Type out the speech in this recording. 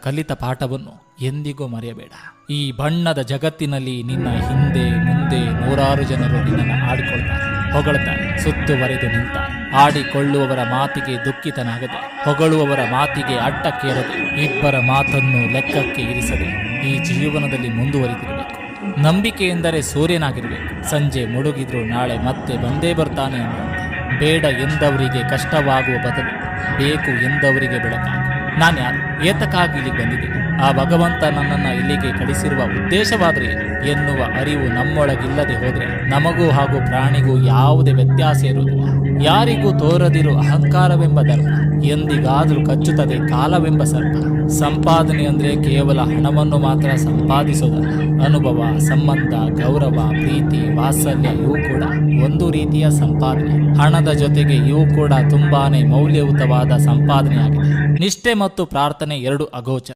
ಕಲಿತ ಪಾಠವನ್ನು ಎಂದಿಗೂ ಮರೆಯಬೇಡ. ಈ ಬಣ್ಣದ ಜಗತ್ತಿನಲ್ಲಿ ನಿನ್ನ ಹಿಂದೆ ಮುಂದೆ ನೂರಾರು ಜನರು ನಿನ್ನನ್ನು ಆಡಿಕೊಳ್ತಾರೆ, ಹೊಗಳ್ತಾರೆ, ಸುತ್ತುವರೆದು ನಿಂತಾರೆ. ಆಡಿಕೊಳ್ಳುವವರ ಮಾತಿಗೆ ದುಃಖಿತನಾಗದೆ, ಹೊಗಳುವವರ ಮಾತಿಗೆ ಅಟ್ಟಕ್ಕೇರದೆ, ಇಬ್ಬರ ಮಾತನ್ನು ಲೆಕ್ಕಕ್ಕೆ ಇರಿಸದೆ ಈ ಜೀವನದಲ್ಲಿ ಮುಂದುವರಿದಿರಬೇಕು. ನಂಬಿಕೆ ಎಂದರೆ ಸೂರ್ಯನಾಗಿರಬೇಕು. ಸಂಜೆ ಮುಳುಗಿದ್ರು ನಾಳೆ ಮತ್ತೆ ಬಂದೇ ಬರ್ತಾನೆ ಅನ್ನುವಂತೆ. ಬೇಡ ಎಂದವರಿಗೆ ಕಷ್ಟವಾಗುವ ಬದಲು ಬೇಕು ಎಂದವರಿಗೆ ಬೆಳಕಾಗು. ನಾನು ಯಾರು, ಏತಕ್ಕಾಗಿ ಇಲ್ಲಿಗೆ ಬಂದಿದ್ದೀನಿ, ಆ ಭಗವಂತ ನನ್ನನ್ನು ಇಲ್ಲಿಗೆ ಕಳಿಸಿರುವ ಉದ್ದೇಶವಾದರೆ ಏನು ಎನ್ನುವ ಅರಿವು ನಮ್ಮೊಳಗಿಲ್ಲದೆ ಹೋದರೆ ನಮಗೂ ಹಾಗೂ ಪ್ರಾಣಿಗೂ ಯಾವುದೇ ವ್ಯತ್ಯಾಸ ಇರುವುದಿಲ್ಲ. ಯಾರಿಗೂ ತೋರದಿರು ಅಹಂಕಾರವೆಂಬ ಧರ್ಮ, ಎಂದಿಗಾದರೂ ಕಚ್ಚುತ್ತದೆ ಕಾಲವೆಂಬ ಸರ್ಪ. ಸಂಪಾದನೆ ಅಂದರೆ ಕೇವಲ ಹಣವನ್ನು ಮಾತ್ರ ಸಂಪಾದಿಸೋದಲ್ಲ. ಅನುಭವ, ಸಂಬಂಧ, ಗೌರವ, ಪ್ರೀತಿ, ವಾತ್ಸಲ್ಯ ಇವು ಕೂಡ ಒಂದು ರೀತಿಯ ಸಂಪಾದನೆ. ಹಣದ ಜೊತೆಗೆ ಇವು ಕೂಡ ತುಂಬಾನೇ ಮೌಲ್ಯಯುತವಾದ ಸಂಪಾದನೆಯಾಗಿದೆ. ನಿಷ್ಠೆ ಮತ್ತು ಪ್ರಾರ್ಥನೆ ಎರಡು ಅಗೋಚರ.